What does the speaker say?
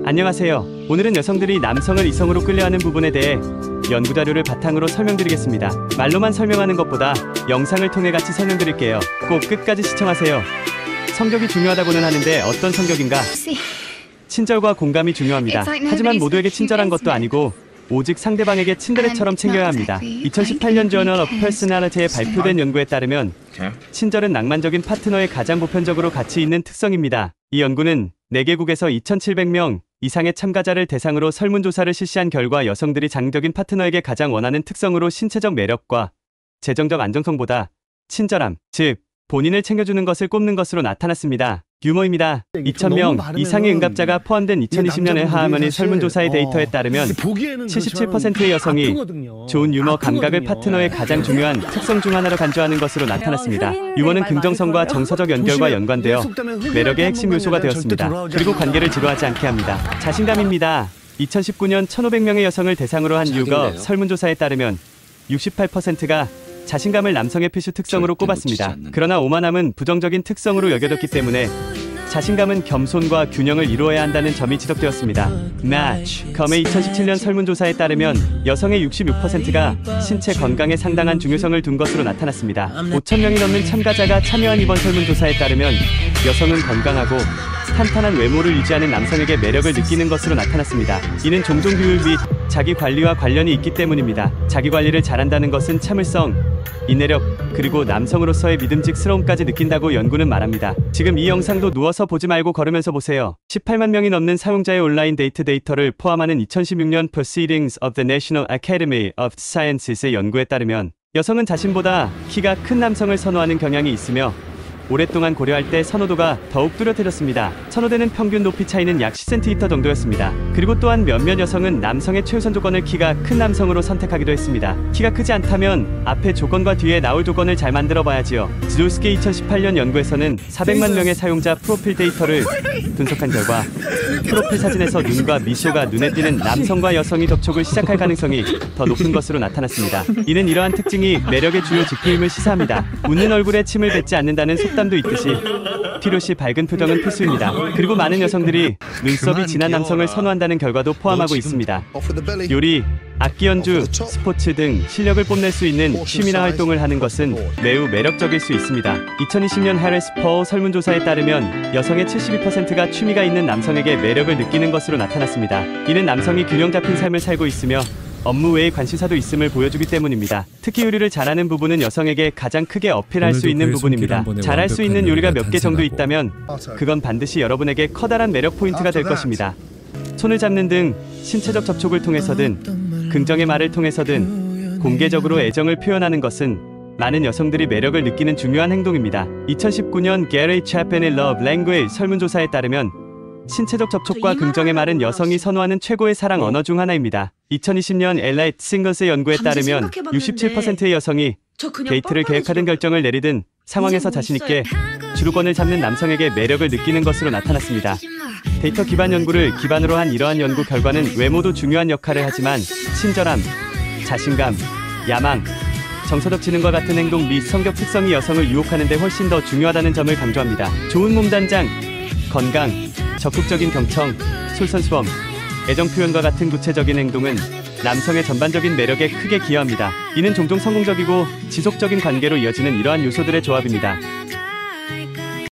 안녕하세요. 오늘은 여성들이 남성을 이성으로 끌려하는 부분에 대해 연구자료를 바탕으로 설명드리겠습니다. 말로만 설명하는 것보다 영상을 통해 같이 설명드릴게요. 꼭 끝까지 시청하세요. 성격이 중요하다고는 하는데 어떤 성격인가? 친절과 공감이 중요합니다. 하지만 모두에게 친절한 것도 아니고 오직 상대방에게 친데레처럼 챙겨야 합니다. 2018년 Journal of Personality에 발표된 연구에 따르면 친절은 낭만적인 파트너의 가장 보편적으로 가치 있는 특성입니다. 이 연구는 4개국에서 2,700명 이상의 참가자를 대상으로 설문조사를 실시한 결과 여성들이 장적인 파트너에게 가장 원하는 특성으로 신체적 매력과 재정적 안정성보다 친절함, 즉 본인을 챙겨주는 것을 꼽는 것으로 나타났습니다. 유머입니다. 2,000명 이상의 응답자가 포함된 2020년의 하하머니 설문조사의 데이터에 따르면 77%의 여성이 좋은 유머 감각을 파트너의 가장 중요한 특성 중 하나로 간주하는 것으로 나타났습니다. 유머는 긍정성과 정서적 연결과 연관되어 매력의 핵심 요소가 되었습니다. 그리고 관계를 지루하지 않게 합니다. 자신감입니다. 2019년 1,500명의 여성을 대상으로 한 YouGov 설문조사에 따르면 68%가 자신감을 남성의 필수 특성으로 꼽았습니다. 그러나 오만함은 부정적인 특성으로 여겨졌기 때문에 자신감은 겸손과 균형을 이루어야 한다는 점이 지적되었습니다. Match.com의 2017년 설문조사에 따르면 여성의 66%가 신체 건강에 상당한 중요성을 둔 것으로 나타났습니다. 5,000명이 넘는 참가자가 참여한 이번 설문조사에 따르면 여성은 건강하고 탄탄한 외모를 유지하는 남성에게 매력을 느끼는 것으로 나타났습니다. 이는 종종 규율 및 자기관리와 관련이 있기 때문입니다. 자기관리를 잘한다는 것은 참을성, 인내력, 그리고 남성으로서의 믿음직스러움까지 느낀다고 연구는 말합니다. 지금 이 영상도 누워서 보지 말고 걸으면서 보세요. 18만 명이 넘는 사용자의 온라인 데이트 데이터를 포함하는 2016년 Proceedings of the National Academy of Sciences의 연구에 따르면 여성은 자신보다 키가 큰 남성을 선호하는 경향이 있으며 오랫동안 고려할 때 선호도가 더욱 뚜렷해졌습니다. 선호되는 평균 높이 차이는 약 10cm 정도였습니다. 그리고 또한 몇몇 여성은 남성의 최우선 조건을 키가 큰 남성으로 선택하기도 했습니다. 키가 크지 않다면 앞에 조건과 뒤에 나올 조건을 잘 만들어 봐야지요. 지돌스키 2018년 연구에서는 400만 명의 사용자 프로필 데이터를 분석한 결과 프로필 사진에서 눈과 미소가 눈에 띄는 남성과 여성이 접촉을 시작할 가능성이 더 높은 것으로 나타났습니다. 이는 이러한 특징이 매력의 주요 지표임을 시사합니다. 웃는 얼굴에 침을 뱉지 않는다는 속담도 있듯이 필요시 밝은 표정은 필수입니다. 그리고 많은 여성들이 눈썹이 진한 남성을 선호한다는 결과도 포함하고 있습니다. 요리, 악기 연주, 스포츠 등 실력을 뽐낼 수 있는 취미나 활동을 하는 것은 매우 매력적일 수 있습니다. 2020년 해리스 퍼 설문조사에 따르면 여성의 72%가 취미가 있는 남성에게 매력을 느끼는 것으로 나타났습니다. 이는 남성이 균형 잡힌 삶을 살고 있으며 업무 외의 관심사도 있음을 보여주기 때문입니다. 특히 요리를 잘하는 부분은 여성에게 가장 크게 어필할 수 있는 부분입니다. 잘할 수 있는 요리가 몇 개 정도 있다면 그건 반드시 여러분에게 커다란 매력 포인트가 될 것입니다. 손을 잡는 등 신체적 접촉을 통해서든 긍정의 말을 통해서든 공개적으로 애정을 표현하는 것은 많은 여성들이 매력을 느끼는 중요한 행동입니다. 2019년 게리 채펜의 Love Language 설문조사에 따르면 신체적 접촉과 긍정의 말은 여성이 선호하는 최고의 사랑 언어 중 하나입니다. 2020년 엘라이트 싱글스의 연구에 따르면 67%의 여성이 데이트를 계획하든 결정을 내리든 상황에서 자신있게 주도권을 잡는 남성에게 매력을 느끼는 것으로 나타났습니다. 데이터 기반 연구를 기반으로 한 이러한 연구 결과는 외모도 중요한 역할을 하지만 친절함, 자신감, 야망, 정서적 지능과 같은 행동 및 성격 특성이 여성을 유혹하는 데 훨씬 더 중요하다는 점을 강조합니다. 좋은 몸단장, 건강, 적극적인 경청, 솔선수범, 애정 표현과 같은 구체적인 행동은 남성의 전반적인 매력에 크게 기여합니다. 이는 종종 성공적이고 지속적인 관계로 이어지는 이러한 요소들의 조합입니다.